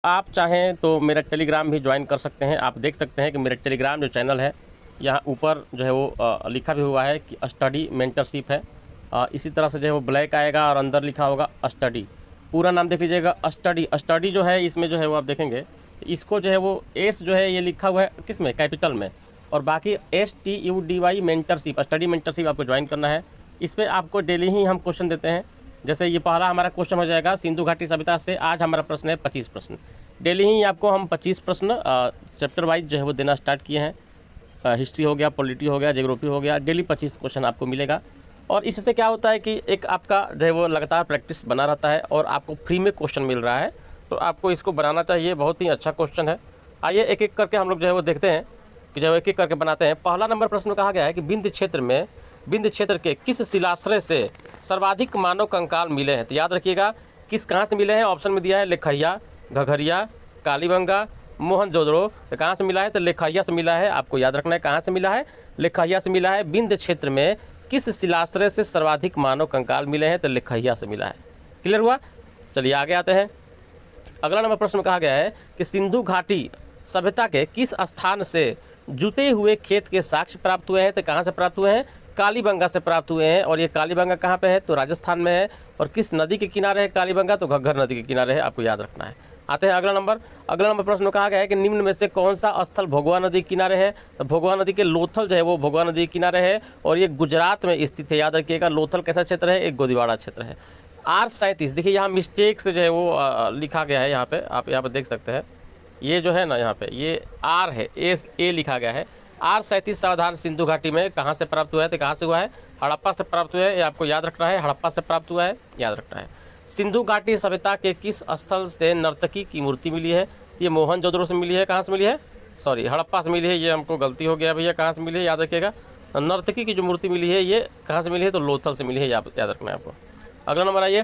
आप चाहें तो मेरा टेलीग्राम भी ज्वाइन कर सकते हैं। आप देख सकते हैं कि मेरा टेलीग्राम जो चैनल है, यहाँ ऊपर जो है वो लिखा भी हुआ है कि स्टडी मेंटरशिप है। इसी तरह से जो है वो ब्लैक आएगा और अंदर लिखा होगा स्टडी। पूरा नाम देख लीजिएगा स्टडी। स्टडी जो है इसमें जो है वो आप देखेंगे इसको जो है वो एस जो है ये लिखा हुआ है किस में, कैपिटल में, और बाकी STUDY मेंटरशिप, स्टडी मेंटरशिप आपको ज्वाइन करना है। इस पर आपको डेली ही हम क्वेश्चन देते हैं। जैसे ये पहला हमारा क्वेश्चन हो जाएगा सिंधु घाटी सभ्यता से। आज हमारा प्रश्न है 25 प्रश्न। डेली ही आपको हम 25 प्रश्न चैप्टर वाइज जो है वो देना स्टार्ट किए हैं। हिस्ट्री हो गया, पॉलिटी हो गया, ज्योग्राफी हो गया, डेली 25 क्वेश्चन आपको मिलेगा। और इससे क्या होता है कि एक आपका जो है वो लगातार प्रैक्टिस बना रहता है और आपको फ्री में क्वेश्चन मिल रहा है, तो आपको इसको बनाना चाहिए। बहुत ही अच्छा क्वेश्चन है। आइए एक एक करके हम लोग जो है वो देखते हैं कि जब एक एक करके बनाते हैं। पहला नंबर प्रश्न में कहा गया है कि विंध्य क्षेत्र के किस शिलाश्रय से सर्वाधिक मानव कंकाल मिले हैं। तो याद रखिएगा किस कहाँ से मिले हैं। ऑप्शन में दिया है लेखैया, घघरिया, कालीबंगा, मोहनजोदड़ो। तो कहाँ से मिला है, तो लेखैया से मिला है। आपको याद रखना है कहाँ से मिला है, लेखैया से मिला है। विंध्य क्षेत्र में किस शिलाश्रय से सर्वाधिक मानव कंकाल मिले हैं, तो लेखैया से मिला है। क्लियर हुआ। चलिए आगे आते हैं। अगला नंबर प्रश्न में कहा गया है कि सिंधु घाटी सभ्यता के किस स्थान से जुते हुए खेत के साक्ष्य प्राप्त हुए हैं। तो कहाँ से प्राप्त हुए हैं, कालीबंगा से प्राप्त हुए हैं। और ये कालीबंगा कहाँ पे है, तो राजस्थान में है। और किस नदी के किनारे है कालीबंगा, तो घग्गर नदी के किनारे है। आपको याद रखना है। आते हैं अगला नंबर प्रश्न में कहा गया है कि निम्न में से कौन सा स्थल भोगवा नदी के किनारे है। तो भोगवा नदी के लोथल जो है वो भोगवा नदी के किनारे है और ये गुजरात में स्थित है। याद रखिएगा लोथल कैसा क्षेत्र है, एक गोदीवाड़ा क्षेत्र है। R37 देखिए यहाँ मिस्टेक से जो है वो लिखा गया है। यहाँ पे आप यहाँ पे देख सकते हैं, ये जो है ना यहाँ पे ये R है, A लिखा गया है। R37 सावधान सिंधु घाटी में कहाँ से प्राप्त हुआ है, तो कहाँ से हुआ है, हड़प्पा से प्राप्त हुआ है। ये आपको याद रखना है, हड़प्पा से प्राप्त हुआ है, याद रखना है। सिंधु घाटी सभ्यता के किस स्थल से नर्तकी की मूर्ति मिली है। ये मोहनजोदड़ो से मिली है। कहाँ से मिली है, सॉरी हड़प्पा से मिली है। ये हमको गलती हो गया भैया, कहाँ से मिली है याद रखिएगा। नर्तकी की जो मूर्ति मिली है ये कहाँ से मिली है, तो लोथल से मिली है। याद रखना है आपको। अगला नंबर आइए,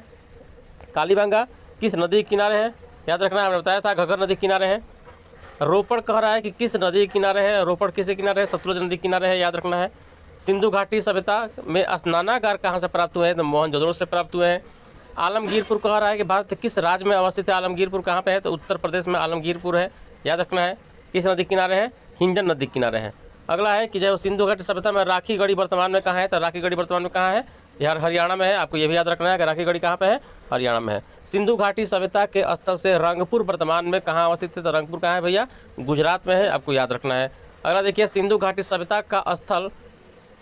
कालीबंगा किस नदी के किनारे है। याद रखना है, हमने बताया था घग्गर नदी के किनारे है। रोपड़ कह रहा है कि किस नदी के किनारे है, रोपड़ किसके किनारे है, सतलुज नदी के किनारे है। याद रखना है। सिंधु घाटी सभ्यता में स्नानागार कहाँ से प्राप्त हुए हैं, तो मोहनजोदड़ो से प्राप्त हुए हैं। आलमगीरपुर कह रहा है कि भारत किस राज्य में अवस्थित है। आलमगीरपुर कहाँ पे है, तो उत्तर प्रदेश में आलमगीरपुर है। याद रखना है। किस नदी के किनारे है, हिंडन नदी के किनारे है। अगला है कि जो सिंधु घाटी सभ्यता में राखी गढ़ी वर्तमान में कहाँ है, तो राखी गढ़ी वर्तमान में कहाँ है, यार हरियाणा में है। आपको ये भी याद रखना है कि राखी गढ़ी कहाँ पे है, हरियाणा में है। सिंधु घाटी सभ्यता के स्थल से रंगपुर वर्तमान में कहाँ अवस्थित है, तो रंगपुर कहाँ है भैया, गुजरात में है। आपको याद रखना है। अगला देखिए सिंधु घाटी सभ्यता का स्थल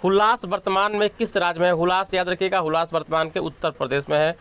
हुलास वर्तमान में किस राज्य में है। हुलास याद रखिएगा, हुलास वर्तमान के उत्तर प्रदेश में है।